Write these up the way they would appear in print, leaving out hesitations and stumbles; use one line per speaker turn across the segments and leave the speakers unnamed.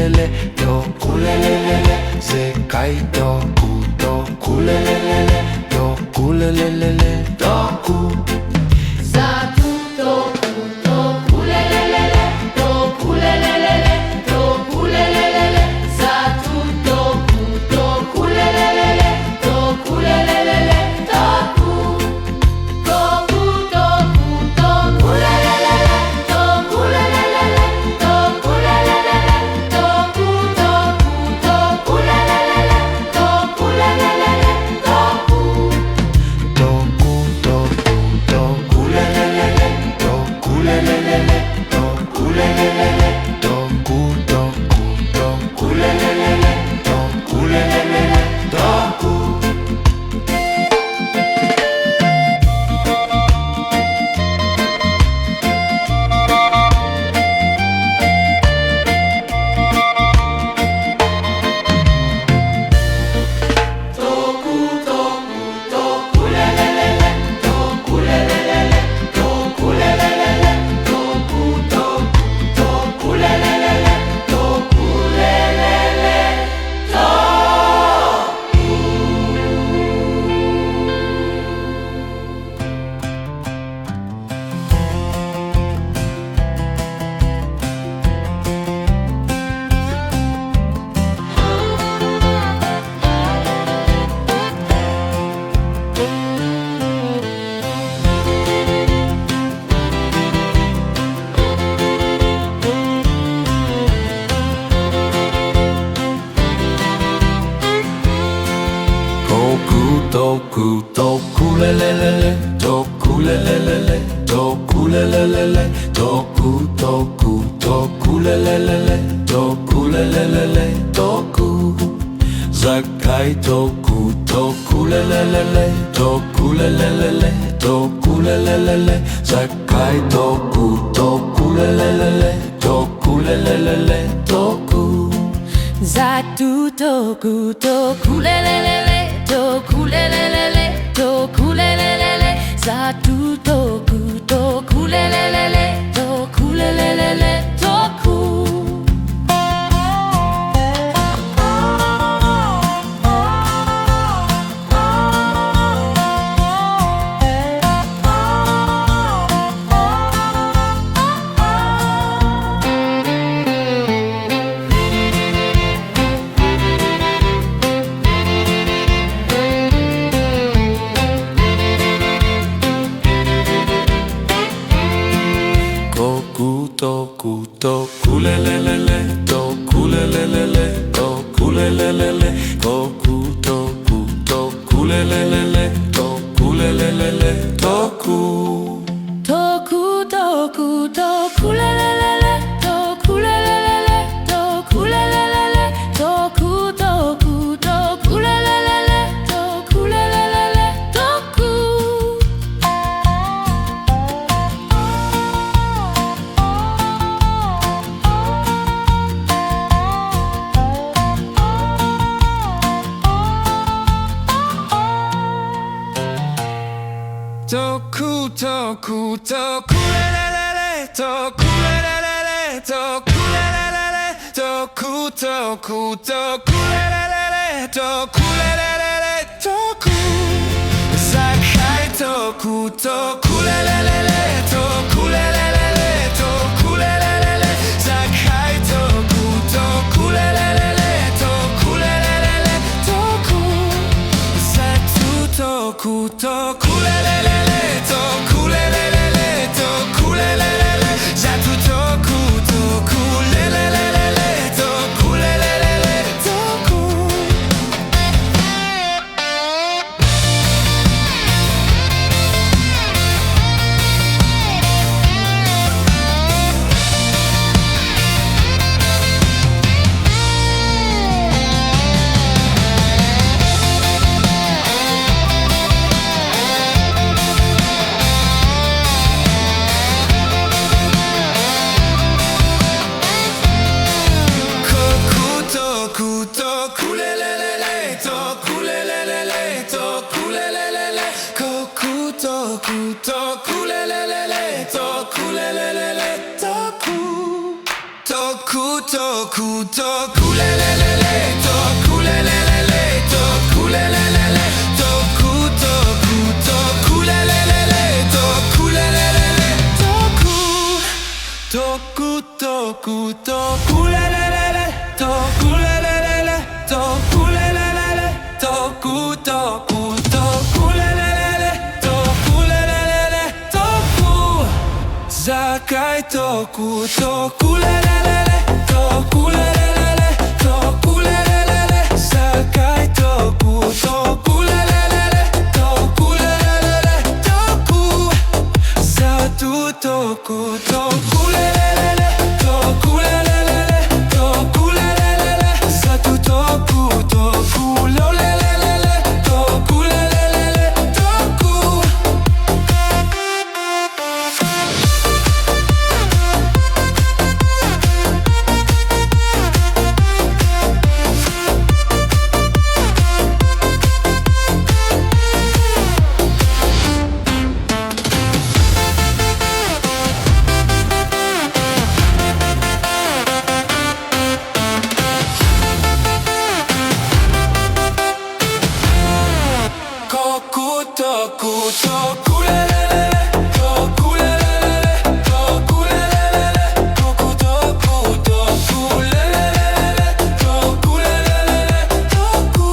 tokulelele, tokulelele, zekai toku, tokulelele, tokulelele, toku.
Zatu toku, tokulelele, tokulelele, tokulelele. Zatu toku, tokulelele, tokulelele, toku. Toku, toku, tokulelele, tokulelele, tokulelele. Toku, toku, tokulelele, tokulelele, toku.
Toku, toku, tokulelele, tokulelele, tokulelele, toku, toku, tokulelele, tokulelele, toku.
Toku, toku, tokulelele, tokulelele, tokulelele. Toku, toku, tokulelele, tokulelele,
Toku, toku, tokulelele, tokulelele, tokulelele, toku, toku, tokulelele, tokulelele, toku. Zakai toku, tokulelele, tokulelele, tokulelele. Zakai toku, tokulelele, tokulelele, toku.
Zatu toku, tokulelele, tokulelele, tokulelele. Zatu toku, tokulelele, tokulelele, toku.
Toku, toku, tokulelele, tokulelele, tokulelele, toku, toku, tokulelele, tokulelele, toku.
Toku, toku, tokulelele, tokulelele, tokulelele. Toku, toku, tokulelele, tokulelele, toku.
Toku, toku, tokulelele, tokulelele, tokulelele, toku, toku, tokulelele, tokulelele, toku. Zakai toku, tokulelele, tokulelele, tokulelele. Zakai toku, tokulelele, tokulelele, toku. Zatu toku, tokulelele, tokulelele, tokulelele. Zatu toku, tokulelele, tokulelele, toku. toku, toku, lelelele, toku, lelelele, toku, lelelele, toku, toku, toku, lelelele, toku, lelelele, toku, toku, toku, toku, lelelele, toku, lelelele, toku, lelelele, toku, toku, toku, lelelele, toku, lelelele, toku. Zakai toku, toku, lelelele, toku, lelelele, toku, lelelele, zakai toku, toku, lelelele, toku, lelelele, toku, zatu toku, toku, lelelele, toku, lelelele, toku, lelelele, zatu toku, toku, lolelele, toku, lelelele, toku. Toku, toku, lelelele, toku, lelelele, toku, lelelele, toku, toku, toku, lelelele, toku, lelelele, toku,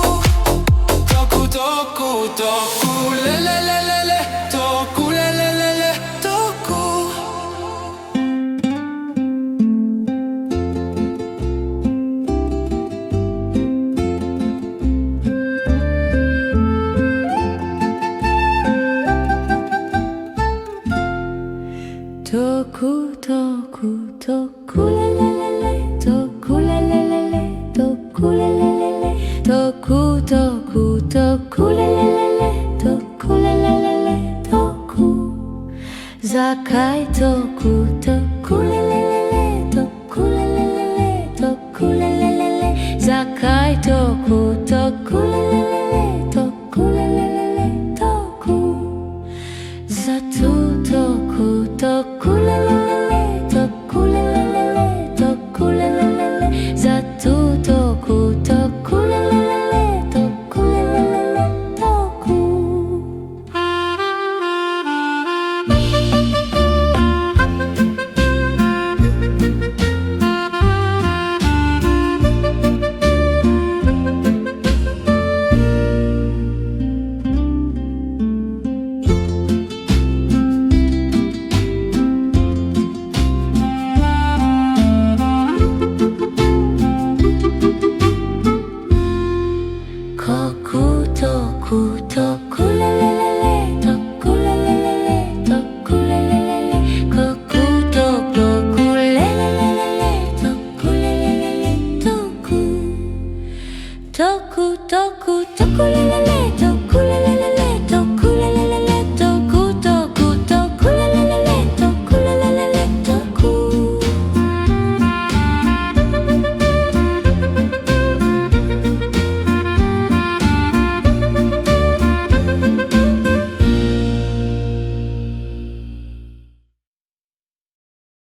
toku, toku, toku, lelelele, toku, lelelele, toku.
Toku, toku, toku, la la.